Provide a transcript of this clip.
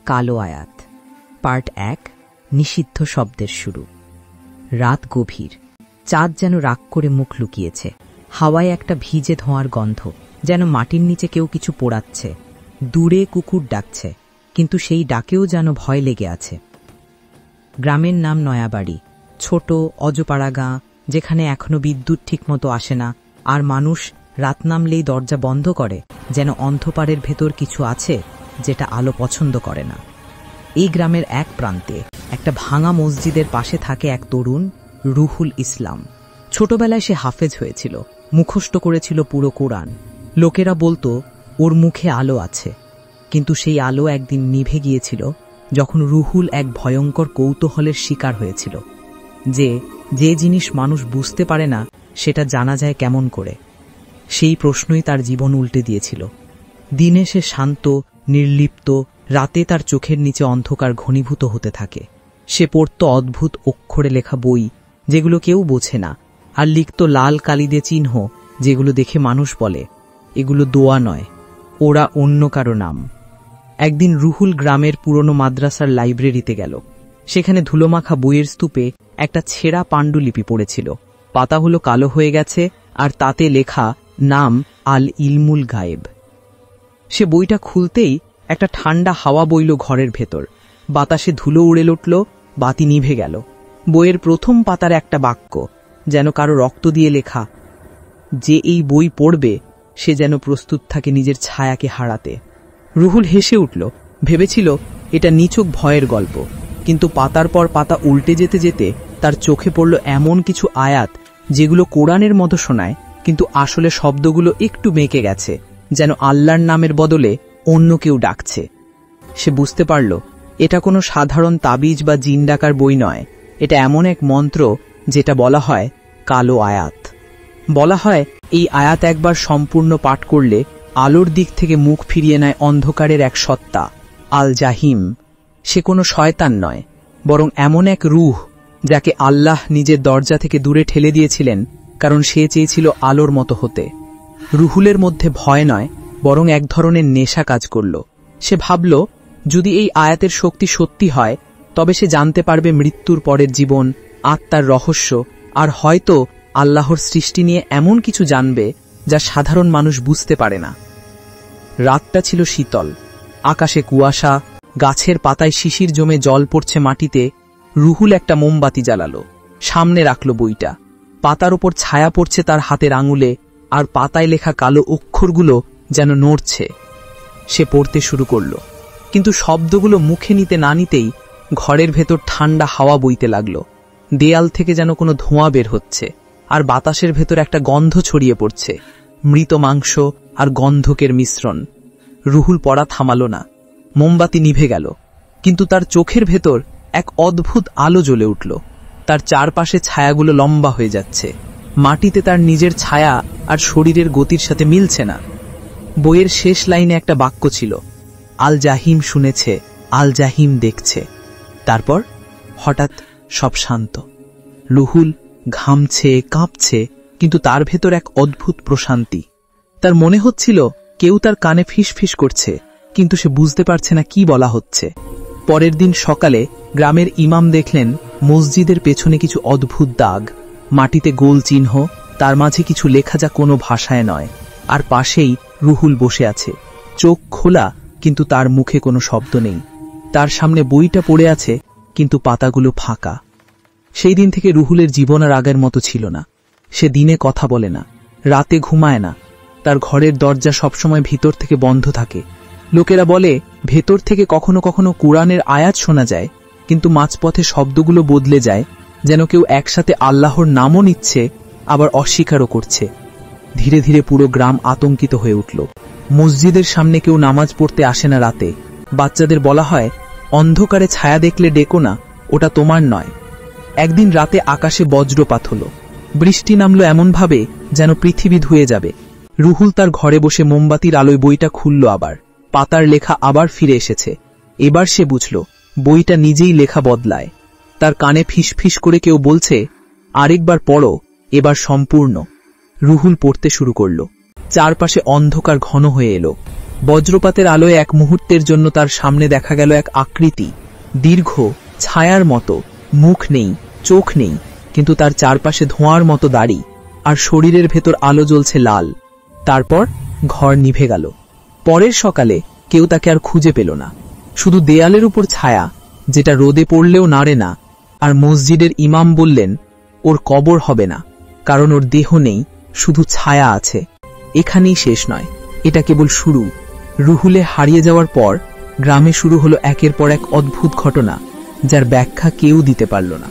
কালো আয়াত পার্ট 1 নিষিদ্ধ শব্দের শুরু। রাত গভীর, চাঁদ যেন রাগ করে মুখ লুকিয়েছে। হাওয়ায় একটা ভিজে ধোঁয়ার গন্ধ, যেন মাটির নিচে কেউ কিছু পোড়াচ্ছে। দূরে কুকুর ডাকছে, কিন্তু সেই ডাকেও যেন ভয় লেগে আছে। গ্রামের নাম নয়াবাড়ি, ছোট অজপাড়া গাঁ, যেখানে এখনো বিদ্যুৎ ঠিকমতো আসে না, আর মানুষ রাত নামলেই দরজা বন্ধ করে, যেন অন্ধকারের ভেতর কিছু আছে যেটা আলো পছন্দ করে না। এই গ্রামের এক প্রান্তে একটা ভাঙা মসজিদের পাশে থাকে এক তরুণ, রুহুল ইসলাম। ছোটবেলায় সে হাফেজ হয়েছিল, মুখস্থ করেছিল পুরো কোরআন। লোকেরা বলতো ওর মুখে আলো আছে, কিন্তু সেই আলো একদিন নিভে গিয়েছিল যখন রুহুল এক ভয়ঙ্কর কৌতূহলের শিকার হয়েছিল। যে জিনিস মানুষ বুঝতে পারে না সেটা জানা যায় কেমন করে? সেই প্রশ্নই তার জীবন উল্টে দিয়েছিল। দিনে সে শান্ত, নির্লিপ্ত, রাতে তার চোখের নিচে অন্ধকার ঘনীভূত হতে থাকে। সে পড়ত অদ্ভুত অক্ষরে লেখা বই, যেগুলো কেউ বোঝে না, আর লিখত লাল কালি দিয়ে চিহ্ন, যেগুলো দেখে মানুষ বলে এগুলো দোয়া নয়, ওরা অন্য কারো নাম। একদিন রুহুল গ্রামের পুরনো মাদ্রাসার লাইব্রেরিতে গেল। সেখানে ধুলোমাখা বইয়ের স্তূপে একটা ছেঁড়া পাণ্ডুলিপি পড়েছিল। পাতাগুলো কালো হয়ে গেছে, আর তাতে লেখা নাম আল ইলমুল গায়েব। সে বইটা খুলতেই একটা ঠান্ডা হাওয়া বইল ঘরের ভেতর। বাতাসে ধুলো উড়ে উঠল, বাতি নিভে গেল। বইয়ের প্রথম পাতার একটা বাক্য, যেন কারো রক্ত দিয়ে লেখা। যে এই বই পড়বে সে যেন প্রস্তুত থাকে নিজের ছায়াকে হারাতে। রুহুল হেসে উঠল, ভেবেছিল এটা নিছক ভয়ের গল্প। কিন্তু পাতার পর পাতা উল্টে যেতে যেতে তার চোখে পড়ল এমন কিছু আয়াত, যেগুলো কোরআনের মতো শোনায়, কিন্তু আসলে শব্দগুলো একটু বেঁকে গেছে, যেন আল্লাহর নামের বদলে অন্য কেউ ডাকছে। সে বুঝতে পারল এটা কোনো সাধারণ তাবিজ বা জিন ডাকার বই নয়। এটা এমন এক মন্ত্র যেটা বলা হয় কালো আয়াত। বলা হয় এই আয়াত একবার সম্পূর্ণ পাঠ করলে আলোর দিক থেকে মুখ ফিরিয়ে নেয় অন্ধকারের এক সত্তা, আল জাহিম। সে কোনো শয়তান নয়, বরং এমন এক রূহ যাকে আল্লাহ নিজের দরজা থেকে দূরে ঠেলে দিয়েছিলেন, কারণ সে চেয়েছিল আলোর মতো হতে। রুহুলের মধ্যে ভয় নয়, বরং এক ধরনের নেশা কাজ করল। সে ভাবল যদি এই আয়াতের শক্তি সত্যি হয়, তবে সে জানতে পারবে মৃত্যুর পরের জীবন, আত্মার রহস্য, আর হয়তো আল্লাহর সৃষ্টি নিয়ে এমন কিছু জানবে যা সাধারণ মানুষ বুঝতে পারে না। রাতটা ছিল শীতল, আকাশে কুয়াশা, গাছের পাতায় শিশির জমে জল পড়ছে মাটিতে। রুহুল একটা মোমবাতি জ্বালালো, সামনে রাখল বইটা। পাতার ওপর ছায়া পড়ছে তার হাতের আঙুলে, আর পাতায় লেখা কালো অক্ষরগুলো যেন নড়ছে। সে পড়তে শুরু করল, কিন্তু শব্দগুলো মুখে নিতে না নিতেই ঘরের ভেতর ঠান্ডা হাওয়া বইতে লাগল। দেয়াল থেকে যেন কোনো ধোঁয়া বের হচ্ছে, আর বাতাসের ভেতর একটা গন্ধ ছড়িয়ে পড়ছে, মৃত মাংস আর গন্ধকের মিশ্রণ। রুহুল পড়া থামালো না। মোমবাতি নিভে গেল, কিন্তু তার চোখের ভেতর এক অদ্ভুত আলো জ্বলে উঠল। তার চারপাশে ছায়াগুলো লম্বা হয়ে যাচ্ছে। মাটিতে তার নিজের ছায়া আর শরীরের গতির সাথে মিলছে না। বইয়ের শেষ লাইনে একটা বাক্য ছিল, আল জাহিম শুনেছে, আল জাহিম দেখছে। তারপর হঠাৎ সব শান্ত। রুহুল ঘামছে, কাঁপছে, কিন্তু তার ভেতর এক অদ্ভুত প্রশান্তি। তার মনে হচ্ছিল কেউ তার কানে ফিসফিস করছে, কিন্তু সে বুঝতে পারছে না কি বলা হচ্ছে। পরের দিন সকালে গ্রামের ইমাম দেখলেন মসজিদের পেছনে কিছু অদ্ভুত দাগ, মাটিতে গোল চিহ্ন, তার মাঝে কিছু লেখা যা কোনো ভাষায় নয়। আর পাশেই রুহুল বসে আছে, চোখ খোলা, কিন্তু তার মুখে কোনো শব্দ নেই। তার সামনে বইটা পড়ে আছে, কিন্তু পাতাগুলো ফাঁকা। সেই দিন থেকে রুহুলের জীবন আর আগের মতো ছিল না। সে দিনে কথা বলে না, রাতে ঘুমায় না, তার ঘরের দরজা সবসময় ভিতর থেকে বন্ধ থাকে। লোকেরা বলে ভেতর থেকে কখনো কখনো কোরআনের আয়াত শোনা যায়, কিন্তু মাঝপথে শব্দগুলো বদলে যায়, যেন কেউ একসাথে আল্লাহর নামও নিচ্ছে আবার অস্বীকারও করছে। ধীরে ধীরে পুরো গ্রাম আতঙ্কিত হয়ে উঠল। মসজিদের সামনে কেউ নামাজ পড়তে আসে না রাতে। বাচ্চাদের বলা হয় অন্ধকারে ছায়া দেখলে ডেকো না, ওটা তোমার নয়। একদিন রাতে আকাশে বজ্রপাত হল, বৃষ্টি নামলো এমনভাবে যেন পৃথিবী ধুয়ে যাবে। রুহুল তার ঘরে বসে মোমবাতির আলোয় বইটা খুলল, আবার পাতার লেখা আবার ফিরে এসেছে। এবার সে বুঝল বইটা নিজেই লেখা বদলায়। তার কানে ফিসফিস করে কেউ বলছে, আরেকবার পড়ো, এবার সম্পূর্ণ। রুহুল পড়তে শুরু করল। চারপাশে অন্ধকার ঘন হয়ে এলো। বজ্রপাতের আলোয় এক মুহূর্তের জন্য তার সামনে দেখা গেল এক আকৃতি, দীর্ঘ, ছায়ার মতো, মুখ নেই, চোখ নেই, কিন্তু তার চারপাশে ধোঁয়ার মতো দাড়ি, আর শরীরের ভেতর আলো জ্বলছে লাল। তারপর ঘর নিভে গেল। পরের সকালে কেউ তাকে আর খুঁজে পেল না, শুধু দেয়ালের উপর ছায়া, যেটা রোদে পড়লেও নাড়ে না। আর মসজিদের ইমাম বললেন, ওর কবর হবে না, কারণ ওর দেহ নেই, শুধু ছায়া আছে। এখানেই শেষ নয়, এটা কেবল শুরু। রুহুলে হারিয়ে যাওয়ার পর গ্রামে শুরু হলো একের পর এক অদ্ভুত ঘটনা, যার ব্যাখ্যা কেউ দিতে পারল না।